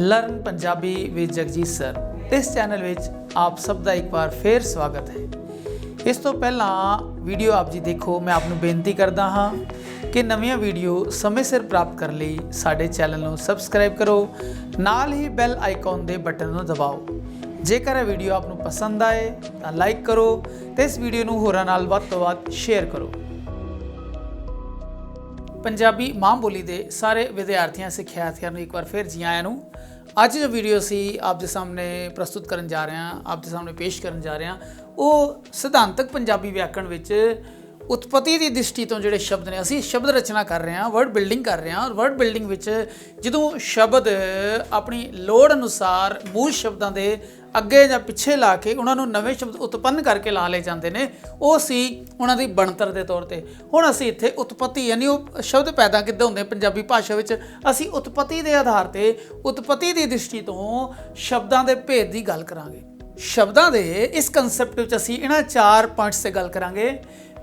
Learn Punjabi with Jagjit sir. इस channel which आप सब का एक बार फिर स्वागत है। इस तो पहला वीडियो आप जी देखो, मैं आपको बेनती करता हाँ कि नवीं वीडियो समय सिर प्राप्त करने लिए साडे चैनल को सबसक्राइब करो, नाल ही बैल आइकॉन के बटन को दबाओ। जेकर यह वीडियो आपको पसंद आए तो लाइक करो तो इस वीडियो को होरां नाल वध तों वध शेयर करो। पंजाबी मां बोली के सारे विद्यार्थियों सिक्ख्यार्थियों एक बार फिर जी आयां नूं। अज जो वीडियो असी आप दे सामने प्रस्तुत करन जा रहे हैं, आप दे सामने पेश करन जा रहे हैं, वो सिद्धांतक पंजाबी व्याकरण विच उत्पत्ति की दृष्टि तो जोड़े शब्द ने असी शब्द रचना कर रहे हैं, वर्ड बिल्डिंग कर रहे हैं। और वर्ड बिल्डिंग विच जदों शब्द अपनी लोड़ अनुसार मूल शब्दों के अगे या पिछे ला के उन्होंने नवे शब्द उत्पन्न करके ला ले जाते हैं, वो असी उन्होंने बनतर के तौर पर हुण असी इत्थे उत्पत्ति यानी वो शब्द पैदा किद्दां होंदे पंजाबी भाषा विच असी उत्पत्ति के आधार पर उत्पत्ति की दृष्टि तो शब्दों के भेद की गल करांगे। शब्दों के इस कंसैप्ट विच असी इन्हां 4 पॉइंट्स से गल करांगे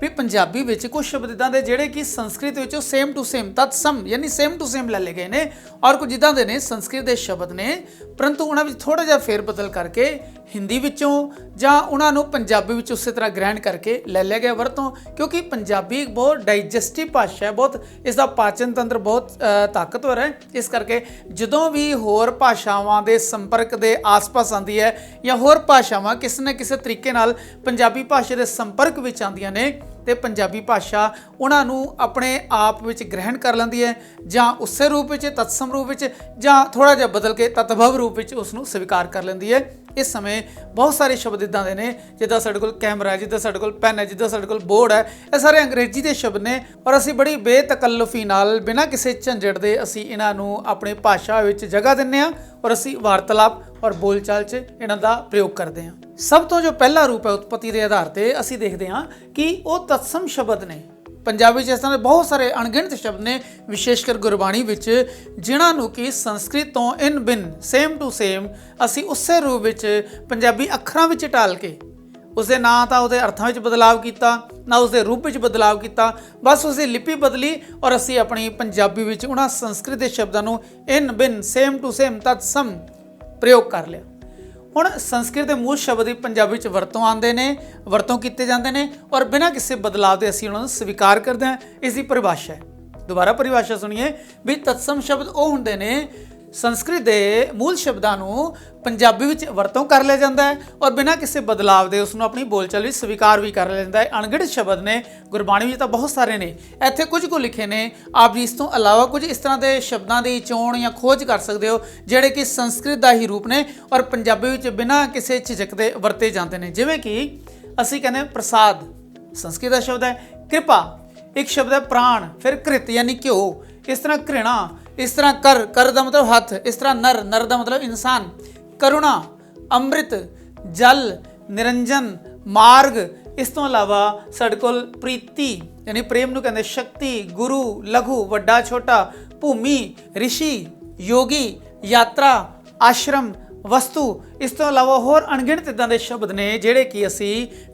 भी पंजाबी विच कुछ शब्द इदां दे जिहड़े कि संस्कृत विच सेम टू सेम तत्सम यानी सेम टू सेम ले गए ने, और कुछ इदां दे ने संस्कृत के शब्द ने परंतु उन्हां विच थोड़ा जिहा फेर बदल करके हिंदी विचों जां उन्हां नूं पंजाबी विच उस तरह ग्रहण करके ले लिया गया वरतों। क्योंकि पंजाबी एक बहुत डाइजस्टिव भाषा है, बहुत इसका पाचन तंत्र बहुत ताकतवर है। इस करके जदों भी होर भाषावां दे संपर्क दे आस पास आती है या होर भाषावां किसी न किसी तरीके नाल पंजाबी भाषा के संपर्क विच आंदियां ने ते पंजाबी भाषा उन्हां नूं अपने आप विच ग्रहण कर लैंदी है, जां उसे रूप विच तत्सम रूप विच जां थोड़ा जिहा बदल के तत्भव रूप विच उसनूं स्वीकार कर लैंदी है। इस समय बहुत सारे शब्द इदां दे ने जिद्दां साडे कोल कैमरा है, जिद्दां साडे कोल पैन है, जिद्दां साडे कोल बोर्ड है, ये सारे अंग्रेजी के शब्द ने और असी बड़ी बेतकल्लुफी नाल बिना किसी झंझट दे असी इन्हां नूं अपनी भाषा विच जगह दिंदे हां और असी वार्तालाप और बोलचाल च इन्हां दा प्रयोग करते हैं। सब तो जो पहला रूप है उत्पत्ति के आधार पर असी देखते हैं कि वो तत्सम शब्द ने। पंजाबी इस तरह बहुत सारे अणगिणत शब्द ने विशेषकर गुरबाणी विच जिन्हां नूं कि संस्कृत तो इन बिन सेम टू सेम असी उसे रूप विच पंजाबी अखरां विच ढाल के उसके ना तो उसके अर्थां विच बदलाव किया ना उसके रूप विच बदलाव किया, बस उसकी लिपि बदली और असी अपनी पंजाबी विच उन्हां संस्कृत के शब्दां नूं इन बिन सेम टू सेम तत्सम प्रयोग कर लिया। हुण संस्कृत के मूल शब्द ही पंजाबी च वरतों आते हैं, वरतों किए जाते हैं और बिना किसी बदलाव के असीं उन्हां नूं स्वीकार करते हैं। इसकी परिभाषा है, दोबारा परिभाषा सुनिए भी तत्सम शब्द वो हुंदे ने संस्कृत के मूल शब्दों नूं पंजाबी विच वरतों कर लिया जाता है और बिना किसी बदलाव के उसनूं अपनी बोलचाल विच स्वीकार भी कर लिया जाता है। अणगिणत शब्द ने गुरबाणी विच तां बहुत सारे ने, इत्थे कुछ को लिखे ने। आप जी इस तो अलावा कुछ इस तरह के शब्दों की चोण या खोज कर सकते हो जिहड़े कि संस्कृत का ही रूप ने और पंजाबी विच बिना किसी झिझक के वरते जाते हैं। जिवें कि असीं कहने प्रसाद संस्कृत का शब्द है, कृपा एक शब्द है, प्राण फिर कृत यानी घ्यो, इस तरह घृणा, इस तरह कर कर का मतलब हाथ, इस तरह नर नर का मतलब इंसान, करुणा, अमृत, जल, निरंजन, मार्ग। इस तो अलावा साडे कोल प्रीति यानी प्रेम नूं कहंदे, शक्ति, गुरु, लघु वड्डा छोटा, भूमि, ऋषि, योगी, यात्रा, आश्रम, वस्तु। इस तो अलावा होर अणगिणत इदां दे शब्द ने जिहड़े कि असी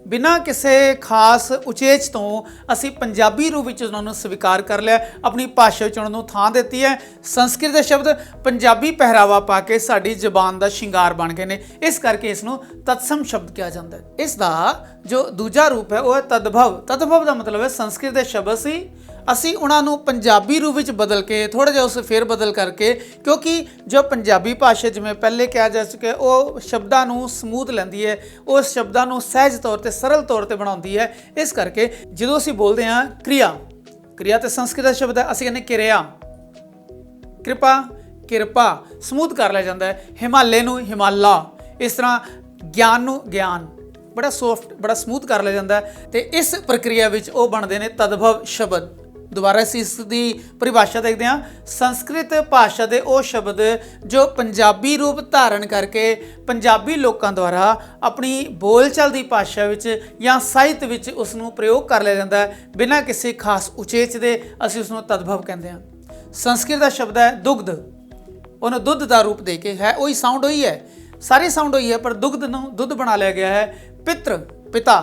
बिना किसी खास उचेच तो असी पंजाबी रूप विच उन्हां नूं स्वीकार कर लिया, अपनी भाषा विच उन्हां नूं थां दित्ती है। संस्कृत के शब्द पंजाबी पहरावा पा के साडी जबान का शिंगार बन गए ने, इस करके इसनूं तत्सम शब्द कहा जाता है। इसका जो दूजा रूप है वह है तद्भव। तद्भव का मतलब है संस्कृत के शब्द सी असी उन्होंने पंजाबी रूप में बदल के थोड़ा जिहा उस फेर बदल करके, क्योंकि जो पंजाबी भाषा जिमें पहले कहा जा चुका है वो शब्दों को समूथ लैंदी है, उस शब्दों को सहज तौर पर सरल तौर पर बनाती है। इस करके जो असी बोलते हैं क्रिया, क्रिया तो संस्कृत का शब्द है, असी कहने किरिया, कृपा किरपा समूथ कर लिया जाता है। हिमालय नूं हिमाला, इस तरह ज्ञान नूं ज्ञान बड़ा सॉफ्ट बड़ा समूथ कर लिया जाता है। तो इस प्रक्रिया विच वो बनते हैं तद्भव शब्द। दोबारा असीं इसकी परिभाषा देखते हैं, संस्कृत भाषा के वो शब्द जो पंजाबी रूप धारण करके पंजाबी लोगों द्वारा अपनी बोलचाल की भाषा विच या साहित्य विच उसनूं प्रयोग कर लिया जाता है बिना किसी खास उचेच दे, असीं उसनूं तद्भव कहते हैं। संस्कृत का शब्द है दुग्ध, उन्होंने दुध का रूप दे के है, वही साउंड वही है, सारी साउंड वही है पर दुग्ध नूं दुध बना लिया गया है। पितृ पिता,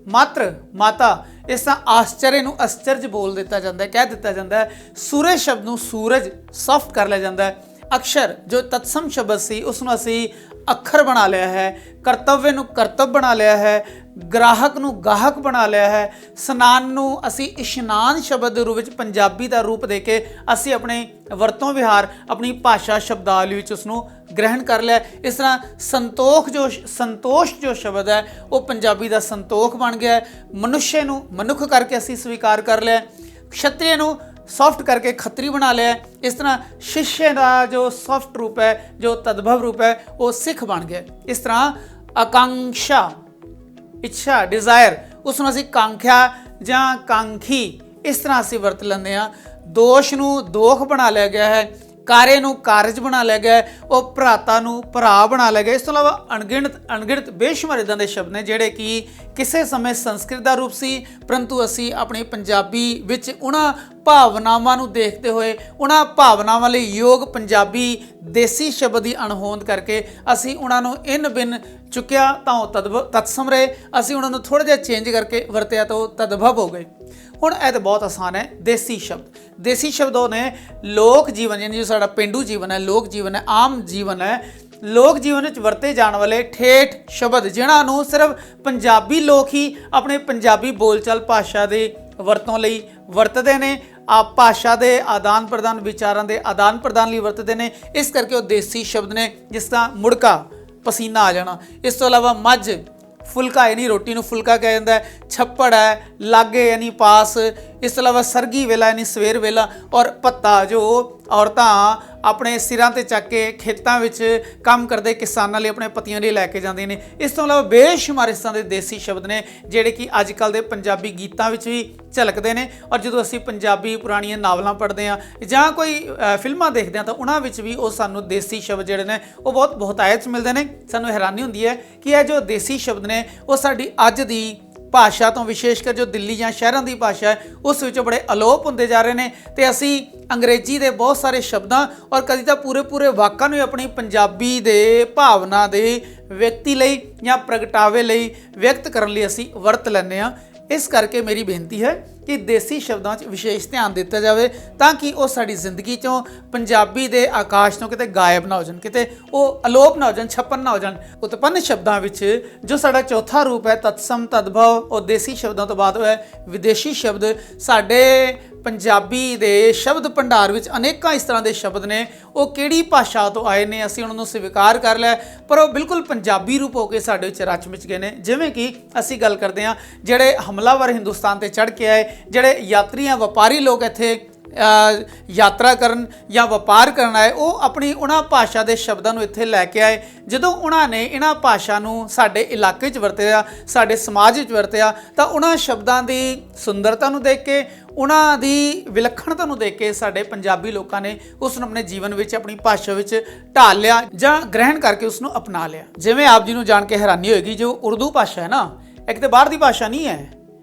मात्र माता, इस तरह आश्चर्य नूं आश्चर्य बोल दिता जाता है, कह दिता जाता है। सूरज शब्द नूं सूरज सॉफ्ट कर लिया जाता है। ਅਕਸ਼ਰ ਜੋ ਤਤਸਮ ਸ਼ਬਦ ਸੀ ਉਸ ਨੂੰ ਅਸੀਂ ਅੱਖਰ ਬਣਾ ਲਿਆ ਹੈ, ਕਰਤੱਵਯ ਨੂੰ ਕਰਤੱਵ ਬਣਾ ਲਿਆ ਹੈ, ਗ੍ਰਾਹਕ ਨੂੰ ਗਾਹਕ ਬਣਾ ਲਿਆ ਹੈ, ਸਨਾਨ ਨੂੰ ਅਸੀਂ ਇਸ਼ਨਾਨ ਸ਼ਬਦ ਦੇ ਰੂਪ ਵਿੱਚ ਪੰਜਾਬੀ ਦਾ ਰੂਪ ਦੇ ਕੇ ਅਸੀਂ ਆਪਣੇ ਵਰਤੋਂ ਵਿਹਾਰ ਆਪਣੀ ਭਾਸ਼ਾ ਸ਼ਬਦਾਵਲੀ ਵਿੱਚ ਉਸ ਨੂੰ ਗ੍ਰਹਿਣ ਕਰ ਲਿਆ। ਇਸ ਤਰ੍ਹਾਂ ਸੰਤੋਸ਼ ਜੋ ਸ਼ਬਦ ਹੈ ਉਹ ਪੰਜਾਬੀ ਦਾ ਸੰਤੋਖ ਬਣ ਗਿਆ ਹੈ। ਮਨੁੱਖ ਨੂੰ ਮਨੁੱਖ ਕਰਕੇ ਅਸੀਂ ਸਵੀਕਾਰ ਕਰ ਲਿਆ। ਖੱਤਰੀ ਨੂੰ ਸੌਫਟ ਕਰਕੇ ਖੱਤਰੀ ਬਣਾ ਲਿਆ। ਇਸ ਤਰ੍ਹਾਂ ਸ਼ਿਸ਼ਯ ਦਾ ਜੋ ਸੌਫਟ ਰੂਪ ਹੈ, ਜੋ ਤਦਭਵ ਰੂਪ ਹੈ, ਉਹ ਸਿੱਖ ਬਣ ਗਿਆ। ਇਸ ਤਰ੍ਹਾਂ ਆਕਾਂक्षा, ਇੱਛਾ, ਡਿਜ਼ਾਇਰ, ਉਸ ਨੂੰ ਅਸੀਂ ਕਾਂਖਿਆ ਜਾਂ ਕਾਂਖੀ ਇਸ ਤਰ੍ਹਾਂ ਅਸੀਂ ਵਰਤ ਲੈਂਦੇ ਹਾਂ। ਦੋਸ਼ ਨੂੰ ਦੋਖ ਬਣਾ ਲਿਆ ਗਿਆ ਹੈ, ਕਾਰੇ ਨੂੰ ਕਾਰਜ ਬਣਾ ਲਿਆ ਗਿਆ ਹੈ, ਉਹ ਭਰਾਤਾ ਨੂੰ ਭਰਾ ਬਣਾ ਲਿਆ ਗਿਆ। ਇਸ ਤੋਂ ਇਲਾਵਾ ਅਣਗਿਣਤ ਬੇਸ਼ੁਮਾਰ ਇੱਦਾਂ ਦੇ ਸ਼ਬਦ ਨੇ ਜਿਹੜੇ ਕਿ ਕਿਸੇ ਸਮੇਂ ਸੰਸਕ੍ਰਿਤ ਦਾ ਰੂਪ ਸੀ, ਪਰੰਤੂ ਅਸੀਂ ਆਪਣੀ ਪੰਜਾਬੀ ਵਿੱਚ ਉਹਨਾਂ ਭਾਵਨਾਵਾਂ ਨੂੰ ਦੇਖਦੇ ਹੋਏ, ਉਹਨਾਂ ਭਾਵਨਾਵਾਂ ਲਈ ਯੋਗ ਪੰਜਾਬੀ ਦੇਸੀ ਸ਼ਬਦ ਦੀ ਅਣਹੋਂਦ ਕਰਕੇ ਅਸੀਂ ਉਹਨਾਂ ਨੂੰ ਇਨ ਬਿਨ ਚੁੱਕਿਆ ਤਾਂ ਉਹ ਤਤਸਮ ਰਹੇ, ਅਸੀਂ ਉਹਨਾਂ ਨੂੰ ਥੋੜ੍ਹਾ ਜਿਹਾ ਚੇਂਜ ਕਰਕੇ ਵਰਤਿਆ ਤਾਂ ਉਹ ਤਦਭਵ ਹੋ ਗਏ। ਹੁਣ ਇਹ ਤਾਂ ਬਹੁਤ ਆਸਾਨ ਹੈ। ਦੇਸੀ ਸ਼ਬਦ ਉਹ ਨੇ ਲੋਕ ਜੀਵਨ, ਯਾਨੀ ਜੋ ਸਾਡਾ ਪੇਂਡੂ ਜੀਵਨ ਹੈ, ਲੋਕ ਜੀਵਨ ਹੈ, ਆਮ ਜੀਵਨ ਹੈ, ਲੋਕ ਜੀਵਨ ਵਿੱਚ ਵਰਤੇ ਜਾਣ ਵਾਲੇ ਠੇਠ ਸ਼ਬਦ ਜਿਨ੍ਹਾਂ ਨੂੰ ਸਿਰਫ ਪੰਜਾਬੀ ਲੋਕ ਹੀ ਆਪਣੇ ਪੰਜਾਬੀ ਬੋਲਚਾਲ ਭਾਸ਼ਾ ਦੇ ਵਰਤੋਂ ਲਈ ਵਰਤਦੇ ਨੇ, ਭਾਸ਼ਾ ਦੇ ਆਦਾਨ ਪ੍ਰਦਾਨ, ਵਿਚਾਰਾਂ ਦੇ ਆਦਾਨ ਪ੍ਰਦਾਨ ਲਈ ਵਰਤਦੇ ਨੇ। ਇਸ ਕਰਕੇ ਉਹ ਦੇਸੀ ਸ਼ਬਦ ਨੇ, ਜਿਸ ਤਰ੍ਹਾਂ ਮੁੜਕਾ, ਪਸੀਨਾ ਆ ਜਾਣਾ। ਇਸ ਤੋਂ ਇਲਾਵਾ ਮੱਝ, ਫੁਲਕਾ ਯਾਨੀ ਰੋਟੀ ਨੂੰ ਫੁਲਕਾ ਕਿਹਾ ਜਾਂਦਾ ਹੈ। ਛੱਪੜ ਹੈ, ਲਾਗੇ ਯਾਨੀ ਪਾਸ। ਇਸ ਤੋਂ ਇਲਾਵਾ ਸਰਗੀ ਵੇਲਾ ਯਾਨੀ ਸਵੇਰ ਵੇਲਾ। ਔਰ ਪੱਤਾ ਜੋ ਔਰਤਾਂ ਆਪਣੇ ਸਿਰਾਂ 'ਤੇ ਚੱਕ ਕੇ ਖੇਤਾਂ ਵਿੱਚ ਕੰਮ ਕਰਦੇ ਕਿਸਾਨਾਂ ਲਈ ਆਪਣੇ ਪਤੀਆਂ ਲਈ ਲੈ ਕੇ ਜਾਂਦੀਆਂ ਨੇ। ਇਸ ਤੋਂ ਇਲਾਵਾ ਬੇਸ਼ੁਮਾਰ ਇਸ ਤਰ੍ਹਾਂ ਦੇ ਦੇਸੀ ਸ਼ਬਦ ਨੇ ਜਿਹੜੇ ਕਿ ਅੱਜ ਕੱਲ੍ਹ ਦੇ ਪੰਜਾਬੀ ਗੀਤਾਂ ਵਿੱਚ ਵੀ ਝਲਕਦੇ ਨੇ। ਔਰ ਜਦੋਂ ਅਸੀਂ ਪੰਜਾਬੀ ਪੁਰਾਣੀਆਂ ਨਾਵਲਾਂ ਪੜ੍ਹਦੇ ਹਾਂ ਜਾਂ ਕੋਈ ਫਿਲਮਾਂ ਦੇਖਦੇ ਹਾਂ ਤਾਂ ਉਹਨਾਂ ਵਿੱਚ ਵੀ ਉਹ ਸਾਨੂੰ ਦੇਸੀ ਸ਼ਬਦ ਜਿਹੜੇ ਨੇ ਉਹ ਬਹੁਤ ਬਹੁਤਾਇਤ 'ਚ ਮਿਲਦੇ ਨੇ। ਸਾਨੂੰ ਹੈਰਾਨੀ ਹੁੰਦੀ ਹੈ ਕਿ ਇਹ ਜੋ ਦੇਸੀ ਸ਼ਬਦ ਨੇ ਉਹ ਸਾਡੀ ਅੱਜ ਦੀ ਭਾਸ਼ਾ ਤੋਂ, ਵਿਸ਼ੇਸ਼ ਕਰ ਜੋ ਦਿੱਲੀ ਜਾਂ ਸ਼ਹਿਰਾਂ ਦੀ ਭਾਸ਼ਾ ਹੈ, ਉਸ ਵਿੱਚੋਂ ਬੜੇ ਅਲੋਪ ਹੁੰਦੇ ਜਾ ਰਹੇ ਨੇ। ਤੇ ਅਸੀਂ ਅੰਗਰੇਜ਼ੀ ਦੇ ਬਹੁਤ ਸਾਰੇ ਸ਼ਬਦਾਂ ਔਰ ਕਦੀ ਤਾਂ ਪੂਰੇ ਵਾਕਾਂ ਨੂੰ ਆਪਣੀ ਪੰਜਾਬੀ ਦੇ ਭਾਵਨਾ ਦੇ ਵਿਅਕਤੀ ਲਈ ਜਾਂ ਪ੍ਰਗਟਾਵੇ ਲਈ ਵਿਅਕਤ ਕਰਨ ਲਈ ਅਸੀਂ ਵਰਤ ਲੈਂਦੇ ਹਾਂ। ਇਸ ਕਰਕੇ ਮੇਰੀ ਬੇਨਤੀ ਹੈ ਕਿ ਦੇਸੀ ਸ਼ਬਦਾਂ 'ਚ ਵਿਸ਼ੇਸ਼ ਧਿਆਨ ਦਿੱਤਾ ਜਾਵੇ ਤਾਂ ਕਿ ਉਹ ਸਾਡੀ ਜ਼ਿੰਦਗੀ 'ਚੋਂ ਪੰਜਾਬੀ ਦੇ ਆਕਾਸ਼ ਤੋਂ ਕਿਤੇ ਗਾਇਬ ਨਾ ਹੋ ਜਾਣ, ਕਿਤੇ ਉਹ ਅਲੋਪ ਨਾ ਹੋ ਜਾਣ, ਛਪਨ ਨਾ ਹੋ ਜਾਣ। ਉਤਪੰਨ ਸ਼ਬਦਾਂ ਵਿੱਚ ਜੋ ਸਾਡਾ ਚੌਥਾ ਰੂਪ ਹੈ ਤਤਸਮ ਤਦਭਵ, ਉਹ ਦੇਸੀ ਸ਼ਬਦਾਂ ਤੋਂ ਬਾਅਦ ਹੋਇਆ ਵਿਦੇਸ਼ੀ ਸ਼ਬਦ। ਸਾਡੇ ਪੰਜਾਬੀ ਦੇ ਸ਼ਬਦ ਭੰਡਾਰ ਵਿੱਚ ਅਨੇਕਾਂ ਇਸ ਤਰ੍ਹਾਂ ਦੇ ਸ਼ਬਦ ਨੇ, ਉਹ ਕਿਹੜੀ ਭਾਸ਼ਾ ਤੋਂ ਆਏ ਨੇ ਅਸੀਂ ਉਹਨਾਂ ਨੂੰ ਸਵੀਕਾਰ ਕਰ ਲਿਆ, ਪਰ ਉਹ ਬਿਲਕੁਲ ਪੰਜਾਬੀ ਰੂਪ ਹੋ ਕੇ ਸਾਡੇ ਵਿੱਚ ਰਚ ਮਿਚ ਗਏ ਨੇ। ਜਿਵੇਂ ਕਿ ਅਸੀਂ ਗੱਲ ਕਰਦੇ ਹਾਂ ਜਿਹੜੇ ਹਮਲਾਵਰ ਹਿੰਦੁਸਤਾਨ 'ਤੇ ਚੜ੍ਹ ਕੇ ਆਏ, ਜਿਹੜੇ ਯਾਤਰੀ ਜਾਂ ਵਪਾਰੀ ਲੋਕ ਇੱਥੇ ਯਾਤਰਾ ਕਰਨ ਜਾਂ ਵਪਾਰ ਕਰਨ ਆਏ, ਉਹ ਆਪਣੀ ਉਹਨਾਂ ਭਾਸ਼ਾ ਦੇ ਸ਼ਬਦਾਂ ਨੂੰ ਇੱਥੇ ਲੈ ਕੇ ਆਏ। ਜਦੋਂ ਉਹਨਾਂ ਨੇ ਇਹਨਾਂ ਭਾਸ਼ਾ ਨੂੰ ਸਾਡੇ ਇਲਾਕੇ 'ਚ ਵਰਤਿਆ, ਸਾਡੇ ਸਮਾਜ ਵਿੱਚ ਵਰਤਿਆ, ਤਾਂ ਉਹਨਾਂ ਸ਼ਬਦਾਂ ਦੀ ਸੁੰਦਰਤਾ ਨੂੰ ਦੇਖ ਕੇ, ਉਹਨਾਂ ਦੀ ਵਿਲੱਖਣਤਾ ਨੂੰ ਦੇਖ ਕੇ ਸਾਡੇ ਪੰਜਾਬੀ ਲੋਕਾਂ ਨੇ ਉਸ ਨੂੰ ਆਪਣੇ ਜੀਵਨ ਵਿੱਚ, ਆਪਣੀ ਭਾਸ਼ਾ ਵਿੱਚ ਢਾਲ ਲਿਆ ਜਾਂ ਗ੍ਰਹਿਣ ਕਰਕੇ ਉਸ ਨੂੰ ਅਪਣਾ ਲਿਆ। ਜਿਵੇਂ ਆਪ ਜੀ ਨੂੰ ਜਾਣ ਕੇ ਹੈਰਾਨੀ ਹੋਏਗੀ, ਜੋ ਉਰਦੂ ਭਾਸ਼ਾ ਹੈ ਨਾ, ਇੱਕ ਤਾਂ ਬਾਹਰ ਦੀ ਭਾਸ਼ਾ ਨਹੀਂ ਹੈ।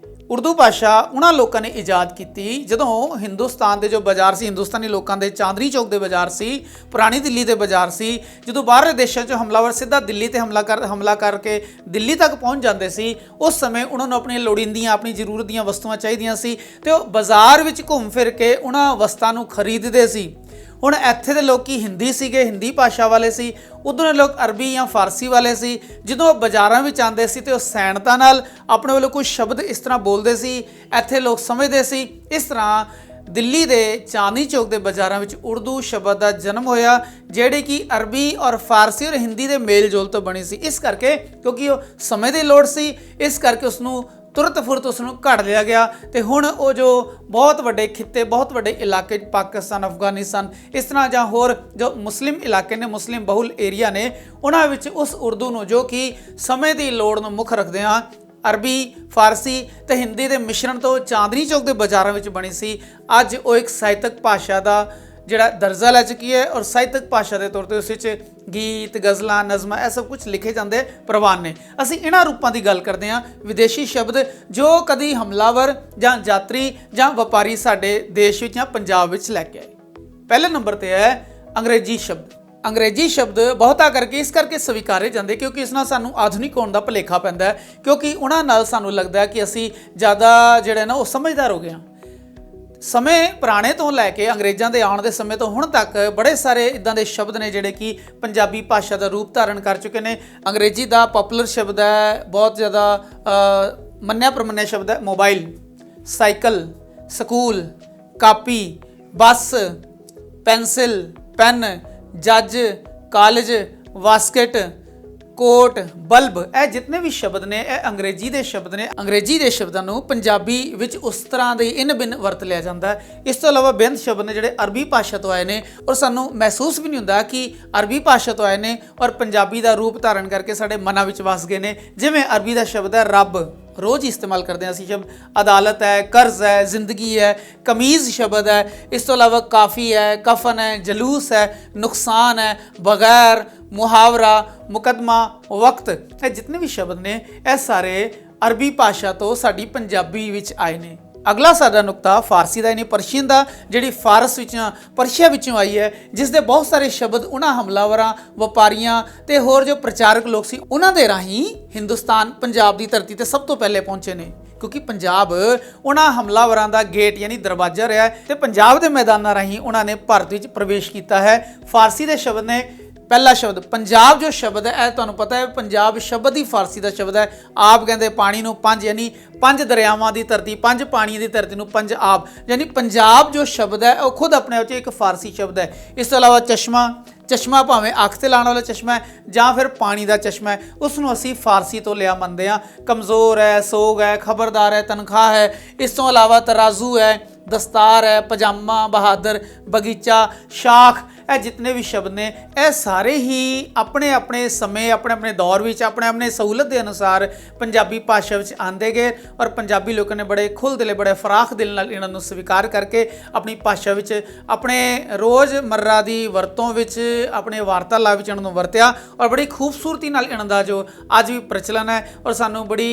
ਉਰਦੂ ਭਾਸ਼ਾ ਉਹਨਾਂ ਲੋਕਾਂ ਨੇ ਇਜਾਦ ਕੀਤੀ ਜਦੋਂ ਹਿੰਦੁਸਤਾਨ ਦੇ ਜੋ ਬਾਜ਼ਾਰ ਸੀ, ਹਿੰਦੁਸਤਾਨੀ ਲੋਕਾਂ ਦੇ ਚਾਂਦਨੀ ਚੌਕ ਦੇ ਬਾਜ਼ਾਰ ਸੀ, ਪੁਰਾਣੀ ਦਿੱਲੀ ਦੇ ਬਾਜ਼ਾਰ ਸੀ, ਜਦੋਂ ਬਾਹਰਲੇ ਦੇਸ਼ਾਂ 'ਚੋਂ ਹਮਲਾਵਰ ਸਿੱਧਾ ਦਿੱਲੀ ਤੇ ਹਮਲਾ ਕਰਕੇ ਦਿੱਲੀ ਤੱਕ ਪਹੁੰਚ ਜਾਂਦੇ ਸੀ, ਉਸ ਸਮੇਂ ਉਹਨਾਂ ਨੂੰ ਆਪਣੀਆਂ ਲੋੜੀਂਦੀਆਂ, ਆਪਣੀ ਜ਼ਰੂਰਤ ਦੀਆਂ ਵਸਤੂਆਂ ਚਾਹੀਦੀਆਂ ਸੀ ਤੇ ਉਹ ਬਾਜ਼ਾਰ ਵਿੱਚ ਘੁੰਮ ਫਿਰ ਕੇ ਉਹਨਾਂ ਵਸਤਾਂ ਨੂੰ ਖਰੀਦਦੇ ਸੀ। ਹੁਣ ਇੱਥੇ ਦੇ ਲੋਕੀ ਹਿੰਦੀ ਸੀਗੇ, ਹਿੰਦੀ ਭਾਸ਼ਾ ਵਾਲੇ ਸੀ, ਉਧਰ ਦੇ ਲੋਕ ਅਰਬੀ ਜਾਂ ਫਾਰਸੀ ਵਾਲੇ ਸੀ। ਜਦੋਂ ਉਹ ਬਾਜ਼ਾਰਾਂ ਵਿੱਚ ਆਉਂਦੇ ਸੀ ਤੇ ਉਹ ਸੈਨਤਾ ਨਾਲ ਆਪਣੇ ਵੱਲੋਂ ਕੁਝ ਸ਼ਬਦ ਇਸ ਤਰ੍ਹਾਂ ਬੋਲਦੇ ਸੀ, ਇੱਥੇ ਲੋਕ ਸਮਝਦੇ ਸੀ। ਇਸ ਤਰ੍ਹਾਂ ਦਿੱਲੀ ਦੇ ਚਾਂਦਨੀ ਚੌਕ ਦੇ ਬਾਜ਼ਾਰਾਂ ਵਿੱਚ ਉਰਦੂ ਸ਼ਬਦ ਦਾ ਜਨਮ ਹੋਇਆ, ਜਿਹੜੇ ਕਿ ਅਰਬੀ ਔਰ ਫਾਰਸੀ ਔਰ ਹਿੰਦੀ ਦੇ ਮੇਲ ਜੋਲ ਤੋਂ ਬਣੀ ਸੀ। ਇਸ ਕਰਕੇ ਕਿਉਂਕਿ ਉਹ ਸਮੇਂ ਦੀ ਲੋੜ ਸੀ, ਇਸ ਕਰਕੇ ਉਸ ਨੂੰ ਤੁਰਤ ਫੁਰਤ ਉਸ ਨੂੰ ਘੜ ਲਿਆ ਗਿਆ। ਤੇ ਹੁਣ ਉਹ ਜੋ ਬਹੁਤ ਵੱਡੇ ਖਿੱਤੇ, ਬਹੁਤ ਵੱਡੇ ਇਲਾਕੇ, ਪਾਕਿਸਤਾਨ, ਅਫਗਾਨਿਸਤਾਨ, ਇਸ ਤਰ੍ਹਾਂ ਜਾਂ ਹੋਰ ਜੋ ਮੁਸਲਿਮ ਇਲਾਕੇ ਨੇ, ਮੁਸਲਿਮ ਬਹੁਲ ਏਰੀਆ ਨੇ, ਉਹਨਾਂ ਵਿੱਚ ਉਸ ਉਰਦੂ ਨੂੰ, ਜੋ ਕਿ ਸਮੇਂ ਦੀ ਲੋੜ ਨੂੰ ਮੁੱਖ ਰੱਖਦੇ ਹਾਂ, ਅਰਬੀ, ਫਾਰਸੀ ਤੇ ਹਿੰਦੀ ਦੇ ਮਿਸ਼ਰਣ ਤੋਂ ਚਾਂਦਨੀ ਚੌਕ ਦੇ ਬਾਜ਼ਾਰਾਂ ਵਿੱਚ ਬਣੀ ਸੀ। ਅੱਜ ਉਹ ਇੱਕ ਸਾਹਿਤਕ ਭਾਸ਼ਾ ਦਾ ਜਿਹੜਾ ਦਰਜਾ ਲੈ ਚੁੱਕੀ ਹੈ ਔਰ ਸਾਹਿਤਕ ਭਾਸ਼ਾ ਦੇ ਤੌਰ 'ਤੇ ਉਸ ਵਿੱਚ ਗੀਤ, ਗਜ਼ਲਾਂ, ਨਜ਼ਮਾਂ, ਇਹ ਸਭ ਕੁਝ ਲਿਖੇ ਜਾਂਦੇ ਪ੍ਰਵਾਨ ਨੇ। ਅਸੀਂ ਇਹਨਾਂ ਰੂਪਾਂ ਦੀ ਗੱਲ ਕਰਦੇ ਹਾਂ, ਵਿਦੇਸ਼ੀ ਸ਼ਬਦ ਜੋ ਕਦੀ ਹਮਲਾਵਰ ਜਾਂ ਯਾਤਰੀ ਜਾਂ ਵਪਾਰੀ ਸਾਡੇ ਦੇਸ਼ ਵਿੱਚ ਜਾਂ ਪੰਜਾਬ ਵਿੱਚ ਲੈ ਕੇ ਆਏ। ਪਹਿਲੇ ਨੰਬਰ 'ਤੇ ਹੈ ਅੰਗਰੇਜ਼ੀ ਸ਼ਬਦ। ਅੰਗਰੇਜ਼ੀ ਸ਼ਬਦ ਬਹੁਤਾ ਕਰਕੇ ਇਸ ਕਰਕੇ ਸਵੀਕਾਰੇ ਜਾਂਦੇ ਕਿਉਂਕਿ ਇਸ ਨਾਲ ਸਾਨੂੰ ਆਧੁਨਿਕ ਹੋਣ ਦਾ ਭੁਲੇਖਾ ਪੈਂਦਾ ਹੈ, ਕਿਉਂਕਿ ਉਹਨਾਂ ਨਾਲ ਸਾਨੂੰ ਲੱਗਦਾ ਹੈ ਕਿ ਅਸੀਂ ਜ਼ਿਆਦਾ ਜਿਹੜੇ ਨਾ ਉਹ ਸਮਝਦਾਰ ਹੋ ਗਏ ਹਾਂ। ਸਮੇਂ ਪੁਰਾਣੇ ਤੋਂ ਲੈ ਕੇ ਅੰਗਰੇਜ਼ਾਂ ਦੇ ਆਉਣ ਦੇ ਸਮੇਂ ਤੋਂ ਹੁਣ ਤੱਕ ਬੜੇ ਸਾਰੇ ਇਦਾਂ ਦੇ ਸ਼ਬਦ ਨੇ ਜਿਹੜੇ ਕਿ ਪੰਜਾਬੀ ਭਾਸ਼ਾ ਦਾ ਰੂਪ ਧਾਰਨ ਕਰ ਚੁੱਕੇ ਨੇ। ਅੰਗਰੇਜ਼ੀ ਦਾ ਪਪੂਲਰ ਸ਼ਬਦ ਹੈ, ਬਹੁਤ ਜ਼ਿਆਦਾ ਮੰਨਿਆ ਪ੍ਰਮੰਨਿਆ ਸ਼ਬਦ ਹੈ ਮੋਬਾਈਲ, ਸਾਈਕਲ, ਸਕੂਲ, ਕਾਪੀ, ਬੱਸ, ਪੈਨਸਿਲ, ਪੈਨ, ਜੱਜ, ਕਾਲਜ, ਵਾਸਕਟ, ਕੋਟ, ਬਲਬ, ਇਹ ਜਿੰਨੇ ਵੀ ਸ਼ਬਦ ਨੇ ਇਹ ਅੰਗਰੇਜ਼ੀ ਦੇ ਸ਼ਬਦ ਨੇ। ਅੰਗਰੇਜ਼ੀ ਦੇ ਸ਼ਬਦਾਂ ਨੂੰ ਪੰਜਾਬੀ ਵਿੱਚ ਉਸ ਤਰ੍ਹਾਂ ਦੇ ਇਨ ਬਿਨ ਵਰਤ ਲਿਆ ਜਾਂਦਾ ਹੈ। ਇਸ ਤੋਂ ਇਲਾਵਾ ਬੇਅੰਤ ਸ਼ਬਦ ਨੇ ਜਿਹੜੇ ਅਰਬੀ ਭਾਸ਼ਾ ਤੋਂ ਆਏ ਨੇ ਔਰ ਸਾਨੂੰ ਮਹਿਸੂਸ ਵੀ ਨਹੀਂ ਹੁੰਦਾ ਕਿ ਅਰਬੀ ਭਾਸ਼ਾ ਤੋਂ ਆਏ ਨੇ ਔਰ ਪੰਜਾਬੀ ਦਾ ਰੂਪ ਧਾਰਨ ਕਰਕੇ ਸਾਡੇ ਮਨਾਂ ਵਿੱਚ ਵਸ ਗਏ ਨੇ। ਜਿਵੇਂ ਅਰਬੀ ਦਾ ਸ਼ਬਦ ਹੈ ਰੱਬ, रोज़ इस्तेमाल करते हैं ਅਸੀਂ शब्द, अदालत है, कर्ज है, ज़िंदगी है, कमीज़ शब्द है, इस तो अलावा काफ़ी है, कफन है, जलूस है, नुकसान है, बगैर, मुहावरा, मुकदमा, वक्त, ये जितने भी शब्द ने ये सारे अरबी भाषा तो साडी पंजाबी विच आए ने। अगला साडा नुकता फारसी का यानी परशियन का, जिहड़ी फारस विचों परशिया विचों आई है, जिस दे बहुत सारे शब्द उन्हां हमलावरां, वपारियां ते होर जो प्रचारक लोग सी उन्हां दे राहीं हिंदुस्तान पंजाब की धरती ते सब तो पहले पहुंचे ने। क्योंकि पंजाब उन्हां हमलावरां दा गेट यानी दरवाजा रहा है ते पंजाब दे मैदानां राहीं उन्हां ने भारत विच प्रवेश किया है। फारसी दे शब्द ने पहला शब्द पंजाब, जो शब्द है तुहानूं पता है पंजाब शब्द ही फारसी का शब्द है। आप कहते पानी नूं पंज, यानी पंज दरियावां की धरती, पंज पानी की धरती नूं पंज आप, यानी पंजाब जो शब्द है वह खुद अपने आप एक फारसी शब्द है। इस तो इलावा चश्मा, चश्मा भावें अख ते लाने वाला चश्मा है जां फिर पानी का चश्मा है, उसनूं असीं फारसी तो लिया मनदे हां। कमज़ोर है, सोग है, खबरदार है, तनख्वाह है। इस तो इलावा तराजू है, दस्तार है, पजामा, बहादुर, बगीचा, शाख, ਇਹ जितने भी शब्द ने ਇਹ ਸਾਰੇ ही अपने अपने समय, अपने अपने दौर ਵਿੱਚ अपने अपने सहूलत के अनुसार पंजाबी भाषा ਵਿੱਚ आंदे गए और पंजाबी लोगों ने बड़े खुल दिले, बड़े फराख दिल नाल इन्हां नूं स्वीकार करके अपनी भाषा ਵਿੱਚ अपने रोज़मर्रा की वरतों ਵਿੱਚ अपने वार्तालाप ਵਿੱਚ इन्हां नूं वरतिया और बड़ी खूबसूरती नाल इन्हां दा जो अज भी प्रचलन है और सानूं बड़ी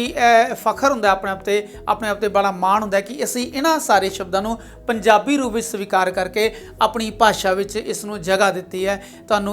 फखर हुंदा अपने आप ते बड़ा माण हुंदा कि असीं इन्हां सारे शब्दां नूं पंजाबी रूप ਵਿੱਚ स्वीकार करके अपनी भाषा ਵਿੱਚ इस नूं जगह दी है। तुहानूं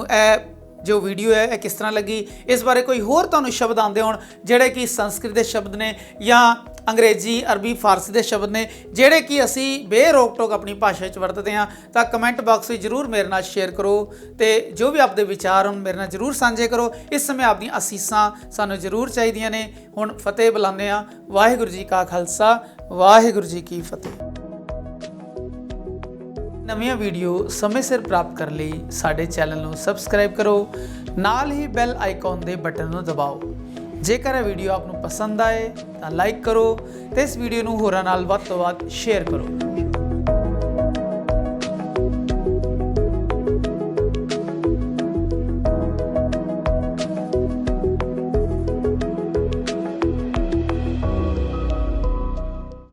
जो वीडियो है किस तरह लगी, इस बारे कोई होर तुहानूं शब्द आते होण जिहड़े कि संस्कृत के शब्द ने या अंग्रेजी, अरबी, फारसी के शब्द ने जिहड़े कि असी बेरोक टोक अपनी भाषा वरतते हैं, तो कमेंट बॉक्स में जरूर मेरे नाल शेयर करो तो जो भी आपके विचार होण मेरे नाल जरूर साझे करो। इस समय आपकी असीसां सानूं जरूर चाहिए ने। हुण फतेह बुलाने आ। वाहिगुरू जी का खालसा, वाहिगुरू जी की फतेह। नवीं वीडियो समय सिर प्राप्त करने ਲਈ ਸਾਡੇ ਚੈਨਲ ਨੂੰ ਸਬਸਕ੍ਰਾਈਬ ਕਰੋ, ਨਾਲ ਹੀ ਬੈਲ ਆਈਕਨ ਦੇ ਬਟਨ ਨੂੰ ਦਬਾਓ। ਜੇਕਰ ਇਹ ਵੀਡੀਓ ਆਪ ਨੂੰ ਪਸੰਦ ਆਏ ਤਾਂ ਲਾਈਕ ਕਰੋ ਤੇ ਇਸ ਵੀਡੀਓ ਨੂੰ ਹੋਰਾਂ ਨਾਲ ਵੱਧ ਤੋਂ ਵੱਧ ਸ਼ੇਅਰ ਕਰੋ।